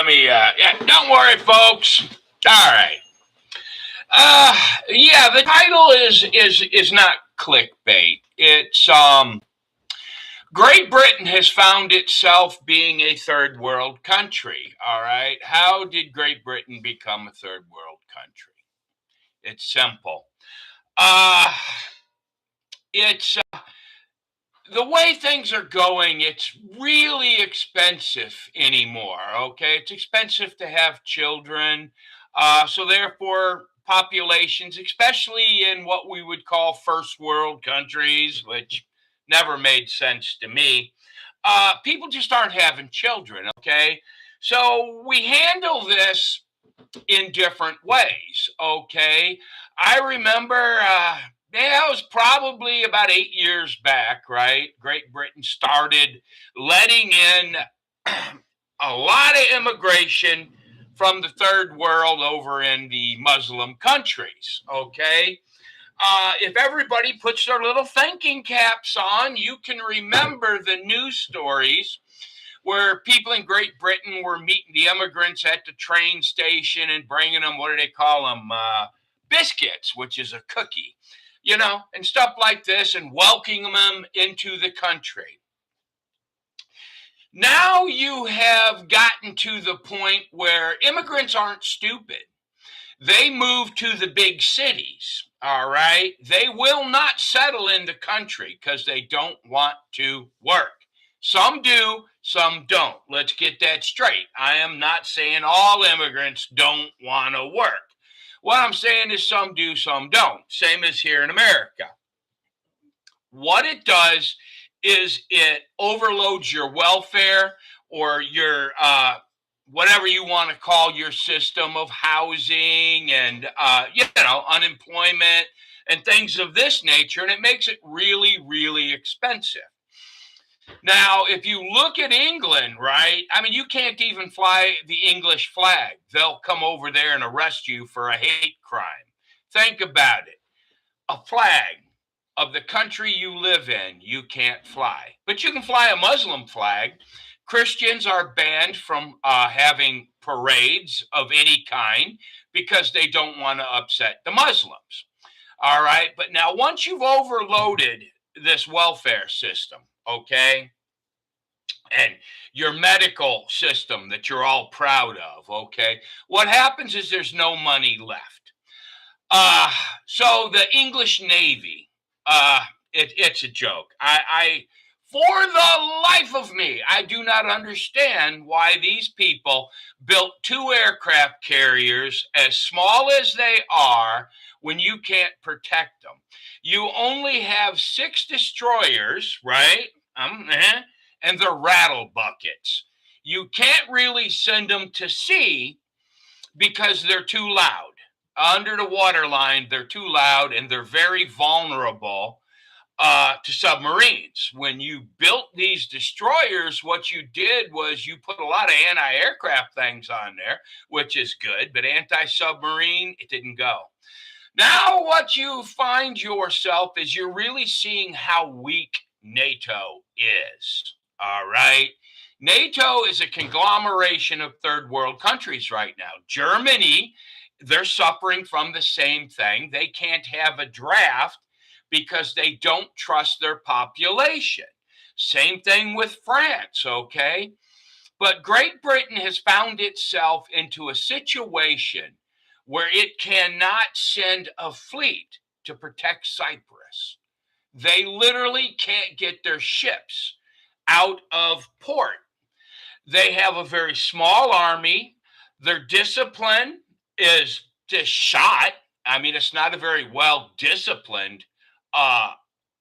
Yeah, don't worry, folks. All right. Yeah, the title is not clickbait. It's Great Britain has found itself being a third world country. All right. How did Great Britain become a third world country? It's simple. Uh, it's the way things are going, it's really expensive anymore. Okay, it's expensive to have children, so therefore, populations, especially in what we would call first world countries, which never made sense to me, people just aren't having children. Okay, so we handle this in different ways. Okay. I remember, yeah, it was probably about 8 years back, right? Great Britain started letting in a lot of immigration from the third world over in the Muslim countries. Okay. If everybody puts their little thinking caps on, you can remember the news stories where people in Great Britain were meeting the immigrants at the train station and bringing them, what do they call them? Biscuits, which is a cookie, and stuff like this, and welcoming them into the country. Now you have gotten to the point where immigrants aren't stupid. They move to the big cities, all right? They will not settle in the country because they don't want to work. Some do, some don't. Let's get that straight. I am not saying all immigrants don't want to work. What I'm saying is some do, some don't. Same as here in America. What it does is it overloads your welfare or your whatever you want to call your system of housing and unemployment and things of this nature, and it makes it really, really expensive. Now, if you look at England, right, I mean, you can't even fly the English flag. They'll come over there and arrest you for a hate crime. Think about it. A flag of the country you live in, you can't fly. But you can fly a Muslim flag. Christians are banned from having parades of any kind because they don't want to upset the Muslims. All right. But now, once you've overloaded this welfare system, okay, and your medical system that you're all proud of, okay, what happens is there's no money left. So the English Navy, it's a joke. For the life of me, I do not understand why these people built two aircraft carriers as small as they are when you can't protect them. You only have 6 destroyers, right? And they're rattle buckets. You can't really send them to sea because they're too loud. Under the waterline, they're too loud and they're very vulnerable to submarines. When you built these destroyers, what you did was you put a lot of anti-aircraft things on there, which is good, but anti-submarine, it didn't go. Now what you find yourself is you're really seeing how weak NATO is. All right. NATO is a conglomeration of third world countries right now. Germany, they're suffering from the same thing. They can't have a draft because they don't trust their population. Same thing with France, okay? But Great Britain has found itself into a situation where it cannot send a fleet to protect Cyprus. They literally can't get their ships out of port. They have a very small army. Their discipline is just shot. I mean, it's not a very well disciplined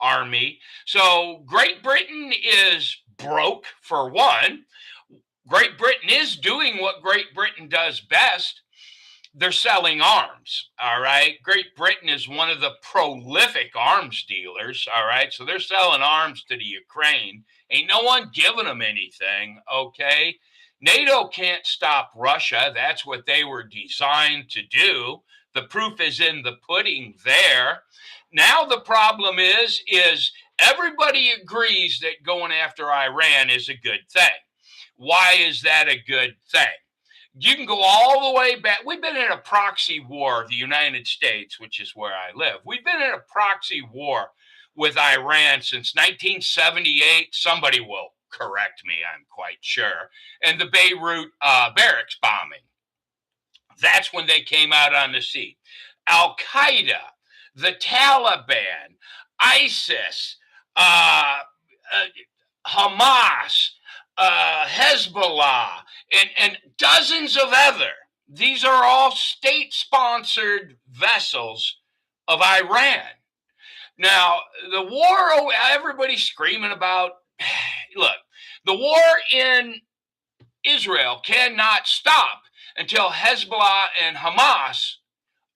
army. So Great Britain is broke, for one. Great Britain is doing what Great Britain does best. They're selling arms. All right. Great Britain is one of the prolific arms dealers. All right. So they're selling arms to the Ukraine. Ain't no one giving them anything. Okay. NATO can't stop Russia. That's what they were designed to do. The proof is in the pudding there. Now the problem is everybody agrees that going after Iran is a good thing. Why is that a good thing? You can go all the way back. We've been in a proxy war, the United States, which is where I live. We've been in a proxy war with Iran since 1978. Somebody will correct me, I'm quite sure. And the Beirut barracks bombing. That's when they came out on the scene. Al Qaeda, the Taliban, ISIS, Hamas, Hezbollah, and dozens of other. These are all state-sponsored vessels of Iran. Now, the war, everybody's screaming about, look, the war in Israel cannot stop until Hezbollah and Hamas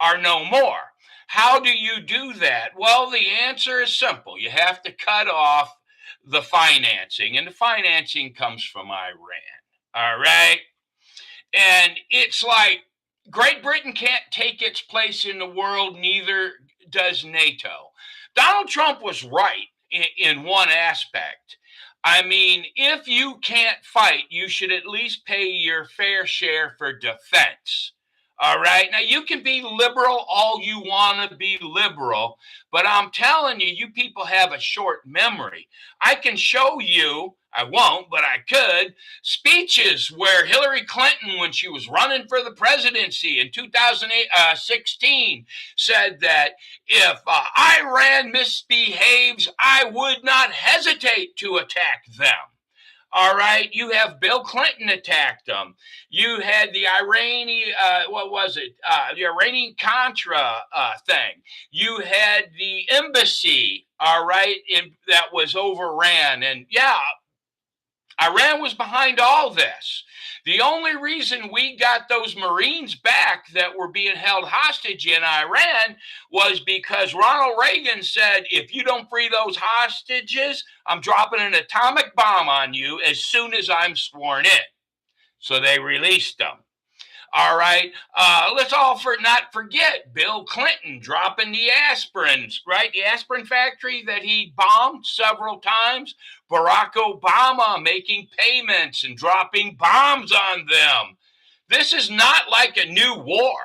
are no more. How do you do that? Well, the answer is simple. You have to cut off the financing, and the financing comes from Iran. All right? And it's like Great Britain can't take its place in the world, neither does NATO. Donald Trump was right in one aspect. I mean, if you can't fight, you should at least pay your fair share for defense. All right. Now, you can be liberal all you want to be liberal, but I'm telling you, you people have a short memory. I can show you, I won't, but I could, speeches where Hillary Clinton, when she was running for the presidency in 2016, said that if Iran misbehaves, I would not hesitate to attack them. All right, you have Bill Clinton attacked them. You had the Iranian, the Iranian Contra thing. You had the embassy, all right, that was overran. And yeah, Iran was behind all this. The only reason we got those Marines back that were being held hostage in Iran was because Ronald Reagan said, if you don't free those hostages, I'm dropping an atomic bomb on you as soon as I'm sworn in. So they released them. All right. Let's all not forget Bill Clinton dropping the aspirins, right? The aspirin factory that he bombed several times. Barack Obama making payments and dropping bombs on them. This is not like a new war.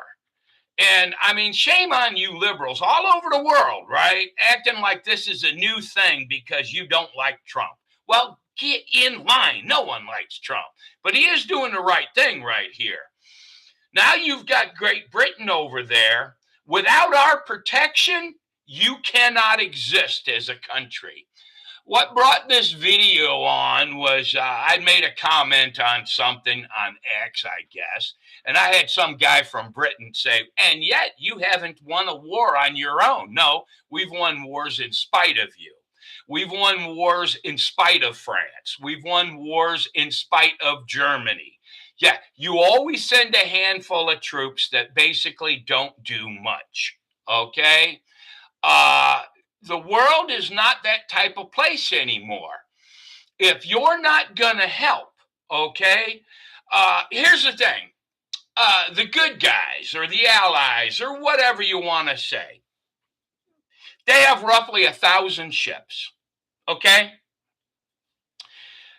And I mean, shame on you liberals all over the world, right? Acting like this is a new thing because you don't like Trump. Well, get in line. No one likes Trump, but he is doing the right thing right here. Now you've got Great Britain over there. Without our protection, you cannot exist as a country. What brought this video on was I made a comment on something on X, I guess, and I had some guy from Britain say, and yet you haven't won a war on your own. No, we've won wars in spite of you. We've won wars in spite of France. We've won wars in spite of Germany. Yeah, you always send a handful of troops that basically don't do much, okay? The world is not that type of place anymore. If you're not going to help, okay, here's the thing. The good guys or the allies or whatever you want to say, they have roughly 1,000 ships, okay?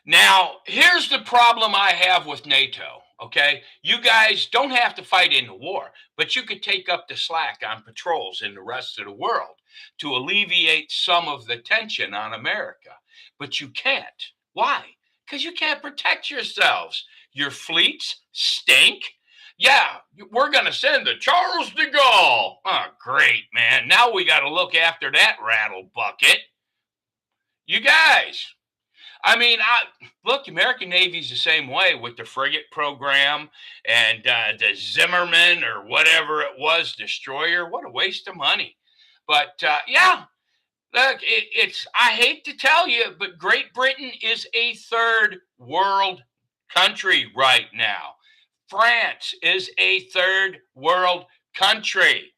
Now, here's the problem I have with NATO, okay? You guys don't have to fight in the war, but you could take up the slack on patrols in the rest of the world to alleviate some of the tension on America. But you can't. Why? Because you can't protect yourselves. Your fleets stink. Yeah, we're going to send the Charles de Gaulle. Oh, great, man. Now we got to look after that rattle bucket. You guys. I mean, look, American Navy's the same way with the frigate program and the Zimmerman or whatever it was, destroyer. What a waste of money. But yeah, look, I hate to tell you, but Great Britain is a third world country right now. France is a third world country.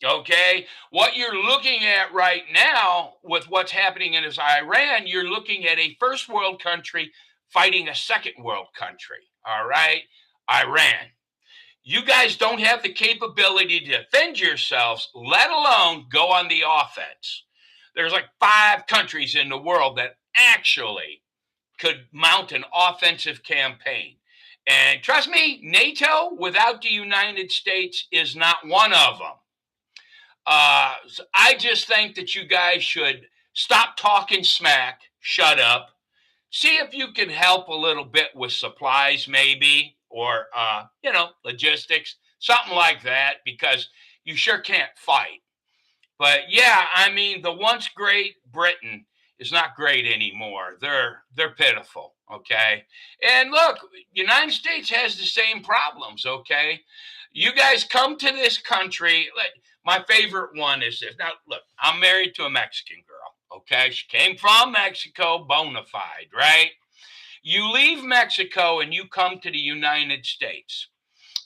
Okay, what you're looking at right now with what's happening in Iran, you're looking at a first world country fighting a second world country. All right, Iran. You guys don't have the capability to defend yourselves, let alone go on the offense. There's like 5 countries in the world that actually could mount an offensive campaign. And trust me, NATO without the United States is not one of them. So I just think that you guys should stop talking smack, shut up, see if you can help a little bit with supplies, maybe, or, logistics, something like that, because you sure can't fight. But yeah, I mean, the once great Britain is not great anymore. They're pitiful. Okay, and look, United States has the same problems. Okay, you guys come to this country. Like my favorite one is this. Now, look, I'm married to a Mexican girl. Okay, she came from Mexico, bona fide, right? You leave Mexico and you come to the United States.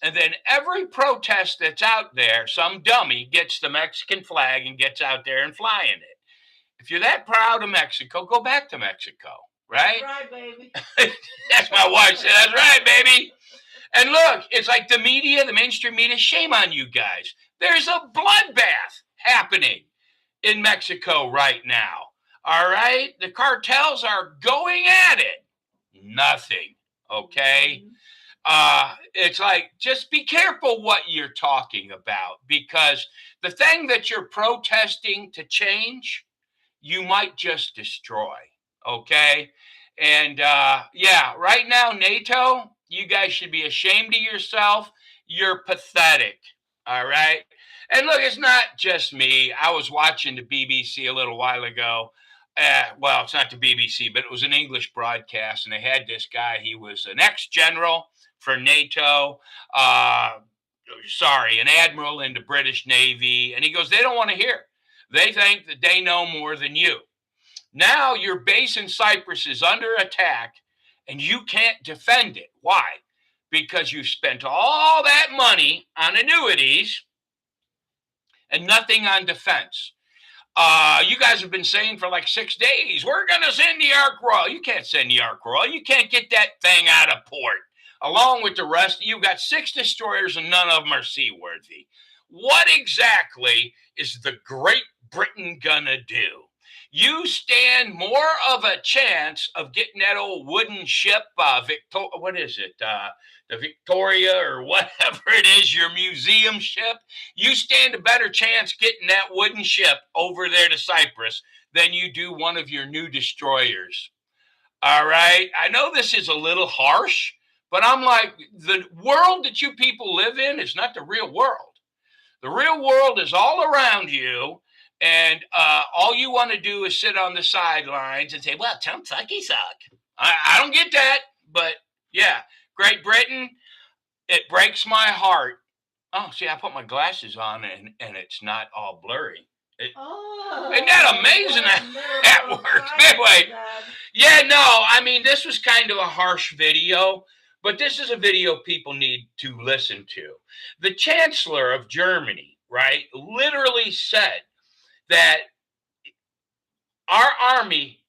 And then every protest that's out there, some dummy gets the Mexican flag and gets out there and flying it. If you're that proud of Mexico, go back to Mexico, right? That's right, baby. That's my wife said, that's right, baby. And look, it's like the media, the mainstream media, shame on you guys. There's a bloodbath happening in Mexico right now. All right? The cartels are going at it. Nothing. Okay? It's like, just be careful what you're talking about, because the thing that you're protesting to change, you might just destroy. Okay. And yeah, right now, NATO, you guys should be ashamed of yourself. You're pathetic. All right. And look, it's not just me. I was watching the BBC a little while ago. Well, it's not the BBC, but it was an English broadcast, and they had this guy. He was an ex-general for NATO. An admiral in the British Navy. And he goes, they don't want to hear. They think that they know more than you. Now your base in Cyprus is under attack and you can't defend it. Why? Because you spent all that money on annuities and nothing on defense. You guys have been saying for like 6 days, we're going to send the Ark Royal. You can't send the Ark Royal. You can't get that thing out of port. Along with the rest, you've got 6 destroyers and none of them are seaworthy. What exactly is the Great Britain going to do? You stand more of a chance of getting that old wooden ship, the Victoria or whatever it is, your museum ship. You stand a better chance getting that wooden ship over there to Cyprus than you do one of your new destroyers. All right? I know this is a little harsh, but I'm like, the world that you people live in is not the real world. The real world is all around you. And all you want to do is sit on the sidelines and say, well, Trump sucky suck. I don't get that. But yeah, Great Britain, it breaks my heart. Oh, see, I put my glasses on and it's not all blurry. Isn't that amazing that works? Anyway, yeah, no, I mean, this was kind of a harsh video, but this is a video people need to listen to. The Chancellor of Germany, right, literally said that our army,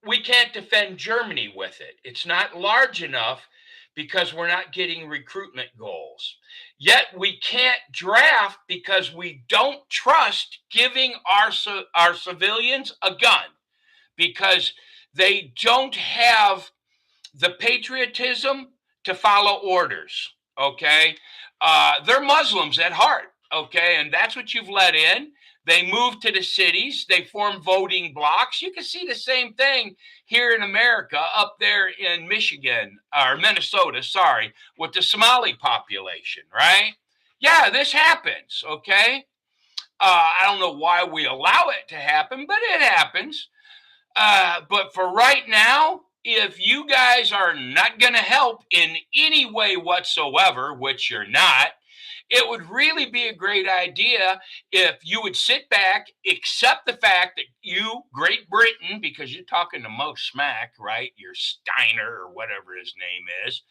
we can't defend Germany with it. It's not large enough because we're not getting recruitment goals. Yet we can't draft because we don't trust giving our civilians a gun because they don't have the patriotism to follow orders, okay? They're Muslims at heart, okay? And that's what you've let in. They move to the cities. They form voting blocks. You can see the same thing here in America, up there in Michigan, or Minnesota, sorry, with the Somali population, right? Yeah, this happens, okay? I don't know why we allow it to happen, but it happens. But for right now, if you guys are not going to help in any way whatsoever, which you're not, it would really be a great idea if you would sit back, accept the fact that you, Great Britain, because you're talking to Mo Smack, right? You're Steiner or whatever his name is.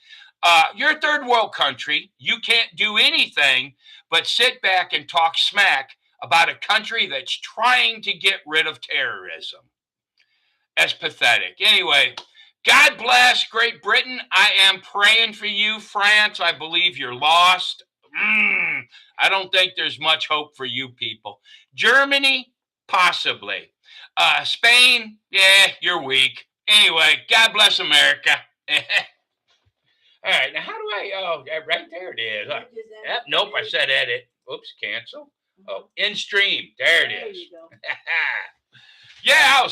You're a third world country. You can't do anything but sit back and talk smack about a country that's trying to get rid of terrorism. That's pathetic. Anyway, God bless Great Britain. I am praying for you, France. I believe you're lost. I don't think there's much hope for you people. Germany, possibly. Spain, yeah, you're weak. Anyway, God bless America. All right, now how do I? Oh, right there it is. Yep, nope, I said edit. Oops, cancel. Oh, in stream. There it is. You go. Yeah, I was